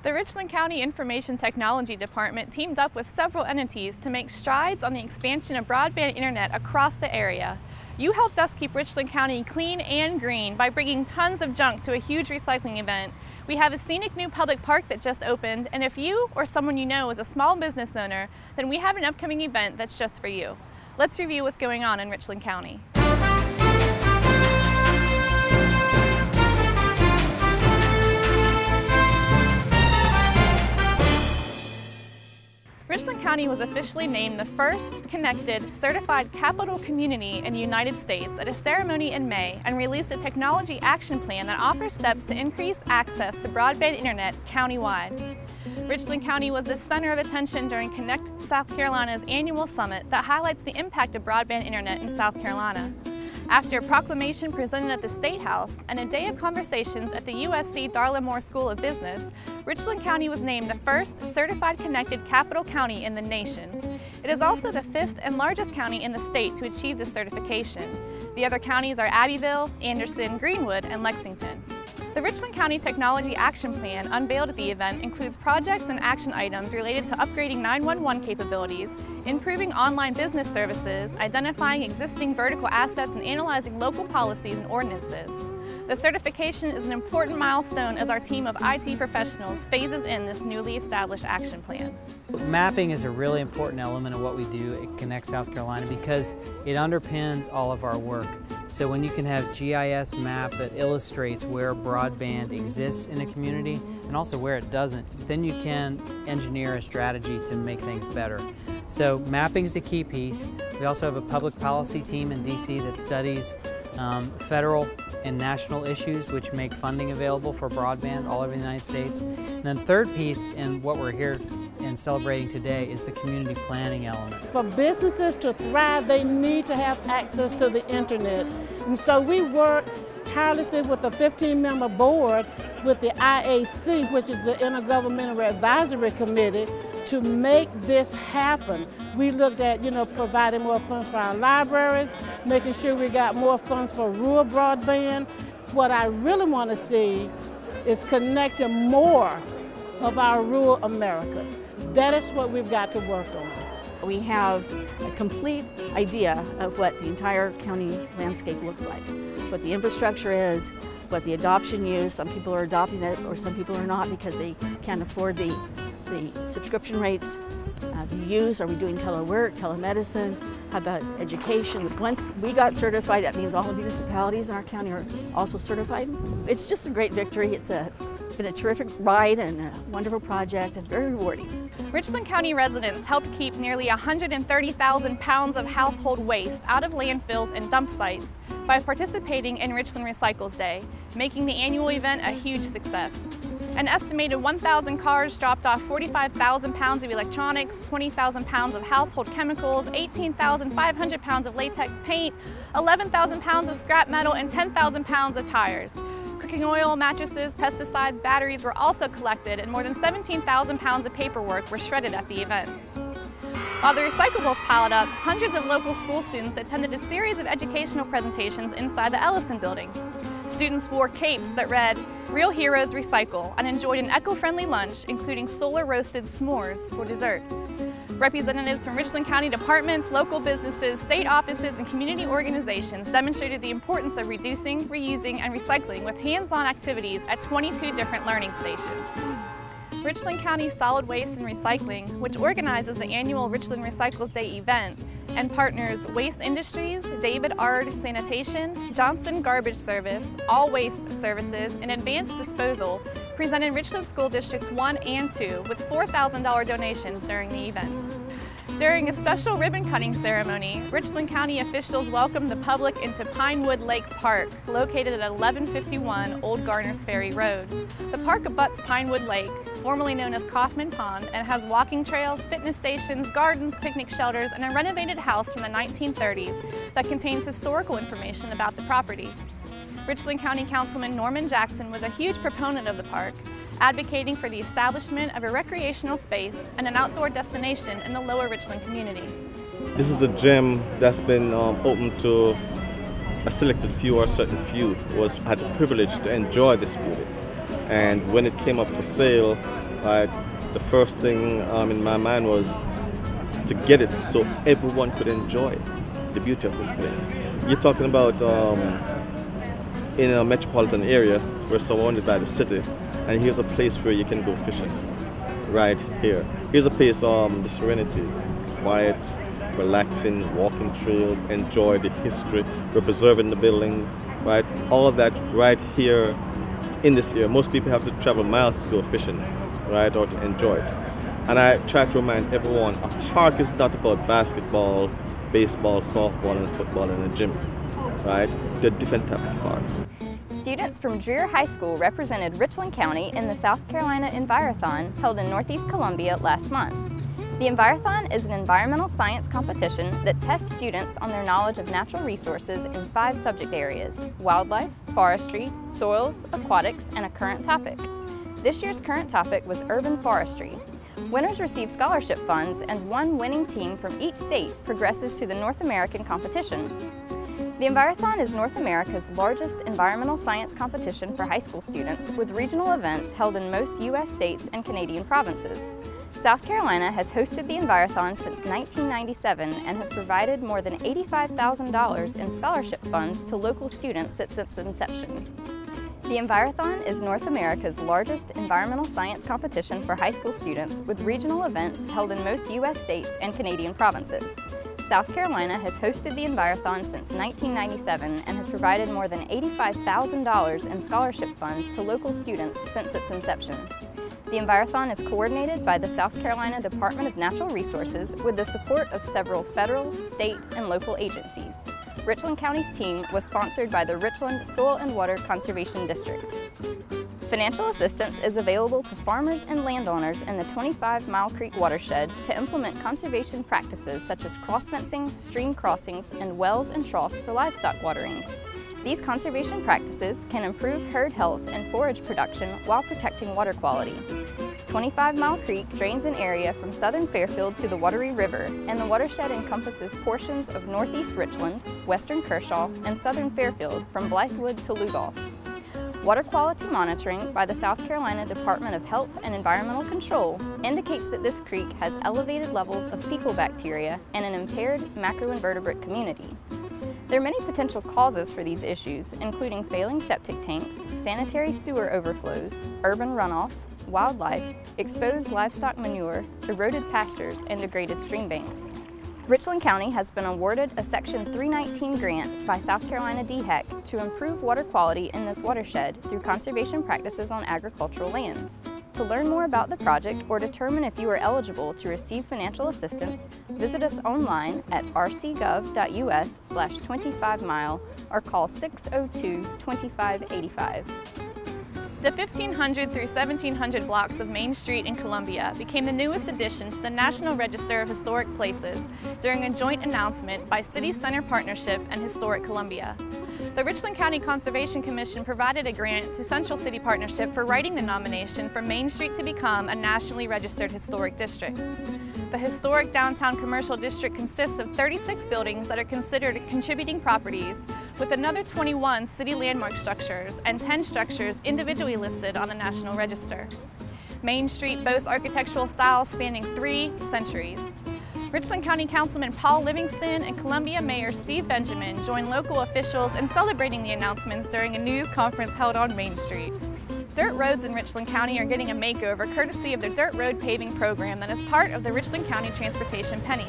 The Richland County Information Technology Department teamed up with several entities to make strides on the expansion of broadband internet across the area. You helped us keep Richland County clean and green by bringing tons of junk to a huge recycling event. We have a scenic new public park that just opened, and if you or someone you know is a small business owner, then we have an upcoming event that's just for you. Let's review what's going on in Richland County. Richland County was officially named the first connected, certified capital community in the United States at a ceremony in May and released a technology action plan that offers steps to increase access to broadband internet countywide. Richland County was the center of attention during Connect South Carolina's annual summit that highlights the impact of broadband internet in South Carolina. After a proclamation presented at the State House and a day of conversations at the USC Darla Moore School of Business, Richland County was named the first certified connected capital county in the nation. It is also the fifth and largest county in the state to achieve this certification. The other counties are Abbeville, Anderson, Greenwood, and Lexington. The Richland County Technology Action Plan unveiled at the event includes projects and action items related to upgrading 911 capabilities, improving online business services, identifying existing vertical assets, and analyzing local policies and ordinances. The certification is an important milestone as our team of IT professionals phases in this newly established action plan. Mapping is a really important element of what we do at Connect South Carolina because it underpins all of our work. So when you can have GIS map that illustrates where broadband exists in a community and also where it doesn't, then you can engineer a strategy to make things better. So mapping is a key piece. We also have a public policy team in DC that studies federal and national issues which make funding available for broadband all over the United States. And then third piece, and what we're here and celebrating today, is the community planning element. For businesses to thrive, they need to have access to the internet. And so we work tirelessly with a 15-member board with the IAC, which is the Intergovernmental Advisory Committee, to make this happen. We looked at, providing more funds for our libraries, making sure we got more funds for rural broadband. What I really want to see is connecting more of our rural America. That is what we've got to work on. We have a complete idea of what the entire county landscape looks like, what the infrastructure is, what the adoption use. Some people are adopting it or some people are not because they can't afford the subscription rates. The use, are we doing telework, telemedicine? How about education? Once we got certified, that means all the municipalities in our county are also certified. It's just a great victory. It's been a terrific ride and a wonderful project and very rewarding. Richland County residents helped keep nearly 130,000 pounds of household waste out of landfills and dump sites by participating in Richland Recycles Day, making the annual event a huge success. An estimated 1,000 cars dropped off 45,000 pounds of electronics, 20,000 pounds of household chemicals, 18,500 pounds of latex paint, 11,000 pounds of scrap metal, and 10,000 pounds of tires. Cooking oil, mattresses, pesticides, batteries were also collected, and more than 17,000 pounds of paperwork were shredded at the event. While the recyclables piled up, hundreds of local school students attended a series of educational presentations inside the Ellison building. Students wore capes that read, "Real Heroes Recycle," and enjoyed an eco-friendly lunch, including solar-roasted s'mores for dessert. Representatives from Richland County departments, local businesses, state offices, and community organizations demonstrated the importance of reducing, reusing, and recycling with hands-on activities at 22 different learning stations. Richland County Solid Waste and Recycling, which organizes the annual Richland Recycles Day event, and partners Waste Industries, David Ard Sanitation, Johnson Garbage Service, All Waste Services, and Advanced Disposal, presented Richland School Districts 1 and 2 with $4,000 donations during the event. During a special ribbon cutting ceremony, Richland County officials welcomed the public into Pinewood Lake Park, located at 1151 Old Garners Ferry Road. The park abuts Pinewood Lake, formerly known as Kaufman Pond, and has walking trails, fitness stations, gardens, picnic shelters, and a renovated house from the 1930s that contains historical information about the property. Richland County Councilman Norman Jackson was a huge proponent of the park, advocating for the establishment of a recreational space and an outdoor destination in the lower Richland community. This is a gym that's been open to a selected few or a certain few who had the privilege to enjoy this beauty. And when it came up for sale, right? The first thing in my mind was to get it so everyone could enjoy the beauty of this place. You're talking about in a metropolitan area, we're surrounded by the city, and here's a place where you can go fishing. Right here. Here's a place, the serenity, quiet, relaxing, walking trails, enjoy the history, we're preserving the buildings, right? All of that right here in this area. Most people have to travel miles to go fishing, right, or to enjoy it. And I try to remind everyone, a park is not about basketball, baseball, softball, and football in a gym, right? There are different types of parks. Students from Dreher High School represented Richland County in the South Carolina Envirothon held in Northeast Columbia last month. The Envirothon is an environmental science competition that tests students on their knowledge of natural resources in 5 subject areas: wildlife, forestry, soils, aquatics, and a current topic. This year's current topic was urban forestry. Winners receive scholarship funds, and one winning team from each state progresses to the North American competition. The Envirothon is North America's largest environmental science competition for high school students, with regional events held in most U.S. states and Canadian provinces. South Carolina has hosted the Envirothon since 1997 and has provided more than $85,000 in scholarship funds to local students since its inception. The Envirothon is North America's largest environmental science competition for high school students, with regional events held in most U.S. states and Canadian provinces. South Carolina has hosted the Envirothon since 1997 and has provided more than $85,000 in scholarship funds to local students since its inception. The Envirothon is coordinated by the South Carolina Department of Natural Resources with the support of several federal, state, and local agencies. Richland County's team was sponsored by the Richland Soil and Water Conservation District. Financial assistance is available to farmers and landowners in the 25 Mile Creek watershed to implement conservation practices such as cross-fencing, stream crossings, and wells and troughs for livestock watering. These conservation practices can improve herd health and forage production while protecting water quality. 25 Mile Creek drains an area from southern Fairfield to the Wateree River, and the watershed encompasses portions of northeast Richland, western Kershaw, and southern Fairfield from Blythewood to Lugoff. Water quality monitoring by the South Carolina Department of Health and Environmental Control indicates that this creek has elevated levels of fecal bacteria and an impaired macroinvertebrate community. There are many potential causes for these issues, including failing septic tanks, sanitary sewer overflows, urban runoff, wildlife, exposed livestock manure, eroded pastures, and degraded stream banks. Richland County has been awarded a Section 319 grant by South Carolina DHEC to improve water quality in this watershed through conservation practices on agricultural lands. To learn more about the project or determine if you are eligible to receive financial assistance, visit us online at rcgov.us/25mile or call 602-2585. The 1500 through 1700 blocks of Main Street in Columbia became the newest addition to the National Register of Historic Places during a joint announcement by City Center Partnership and Historic Columbia. The Richland County Conservation Commission provided a grant to Central City Partnership for writing the nomination for Main Street to become a nationally registered historic district. The historic downtown commercial district consists of 36 buildings that are considered contributing properties, with another 21 city landmark structures and 10 structures individually listed on the National Register. Main Street boasts architectural styles spanning 3 centuries. Richland County Councilman Paul Livingston and Columbia Mayor Steve Benjamin joined local officials in celebrating the announcements during a news conference held on Main Street. Dirt roads in Richland County are getting a makeover courtesy of the Dirt Road Paving Program that is part of the Richland County Transportation Penny.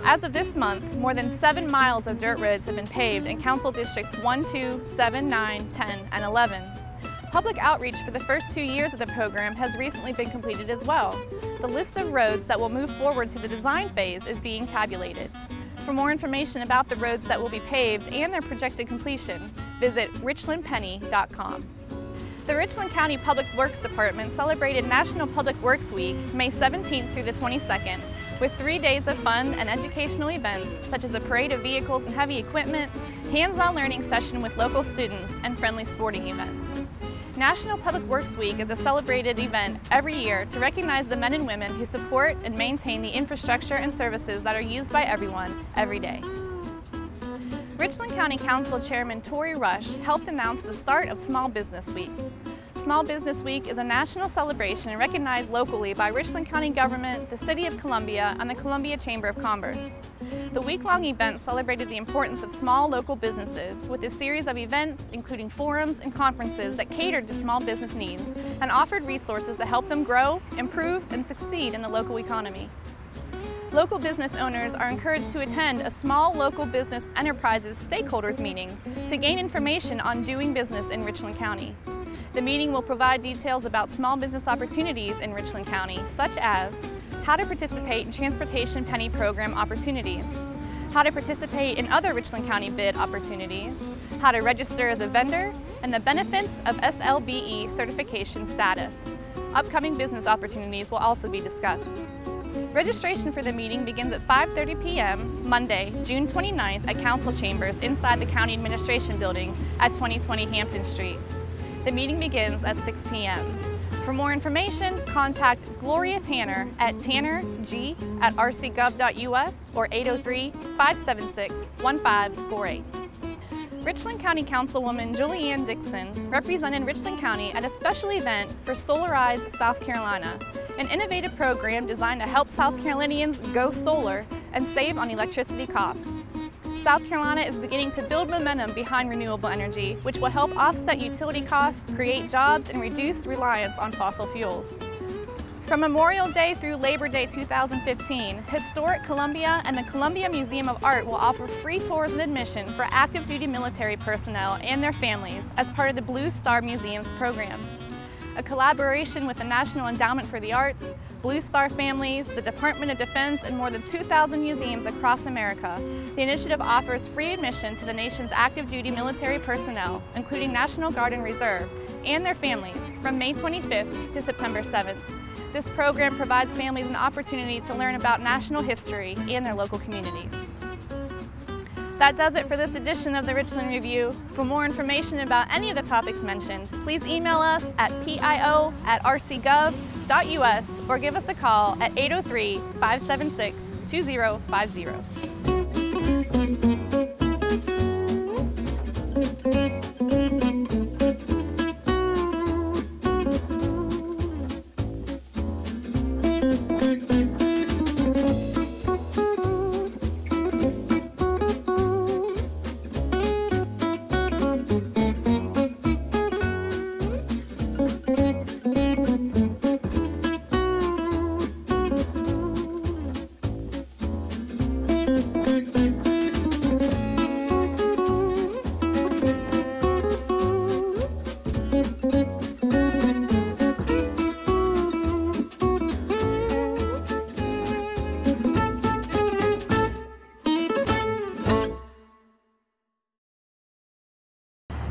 As of this month, more than 7 miles of dirt roads have been paved in Council Districts 1, 2, 7, 9, 10, and 11. Public outreach for the first 2 years of the program has recently been completed as well. The list of roads that will move forward to the design phase is being tabulated. For more information about the roads that will be paved and their projected completion, visit richlandpenny.com. The Richland County Public Works Department celebrated National Public Works Week, May 17th through the 22nd, with 3 days of fun and educational events such as a parade of vehicles and heavy equipment, hands-on learning session with local students, and friendly sporting events. National Public Works Week is a celebrated event every year to recognize the men and women who support and maintain the infrastructure and services that are used by everyone every day. Richland County Council Chairman Tory Rush helped announce the start of Small Business Week. Small Business Week is a national celebration recognized locally by Richland County government, the City of Columbia, and the Columbia Chamber of Commerce. The week-long event celebrated the importance of small local businesses with a series of events including forums and conferences that catered to small business needs and offered resources that help them grow, improve, and succeed in the local economy. Local business owners are encouraged to attend a small local business enterprises stakeholders meeting to gain information on doing business in Richland County. The meeting will provide details about small business opportunities in Richland County, such as how to participate in Transportation Penny Program opportunities, how to participate in other Richland County bid opportunities, how to register as a vendor, and the benefits of SLBE certification status. Upcoming business opportunities will also be discussed. Registration for the meeting begins at 5:30 p.m. Monday, June 29th at Council Chambers inside the County Administration Building at 2020 Hampton Street. The meeting begins at 6 p.m. For more information, contact Gloria Tanner at tannerg@rcgov.us or 803-576-1548. Richland County Councilwoman Julianne Dixon represented Richland County at a special event for Solarize South Carolina, an innovative program designed to help South Carolinians go solar and save on electricity costs. South Carolina is beginning to build momentum behind renewable energy, which will help offset utility costs, create jobs, and reduce reliance on fossil fuels. From Memorial Day through Labor Day 2015, Historic Columbia and the Columbia Museum of Art will offer free tours and admission for active duty military personnel and their families as part of the Blue Star Museum's program. A collaboration with the National Endowment for the Arts, Blue Star Families, the Department of Defense, and more than 2,000 museums across America, the initiative offers free admission to the nation's active duty military personnel, including National Guard and Reserve, and their families from May 25th to September 7th. This program provides families an opportunity to learn about national history and their local communities. That does it for this edition of the Richland Review. For more information about any of the topics mentioned, please email us at pio@rcgov.us or give us a call at 803-576-2050.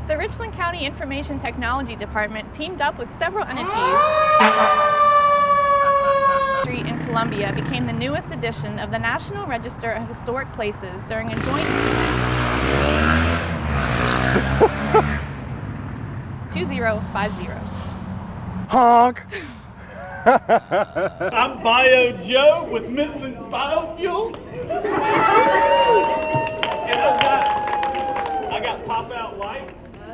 The Richland County Information Technology Department teamed up with several entities. Street in Columbia became the newest edition of the National Register of Historic Places during a joint 2050. Honk! I'm Bio Joe with Midland's Biofuels. And I got pop-out lights.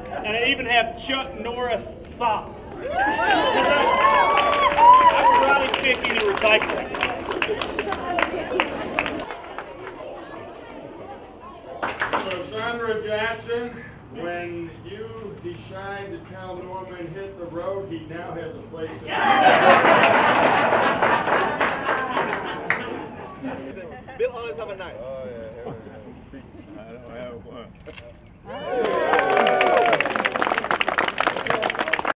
And I even have Chuck Norris socks. I'm karate kicking and recycling. So Sandra Jackson, when you decide to tell Norman hit the road, he now has a place to Bill always have a knife. Oh yeah, here we go. I don't have one.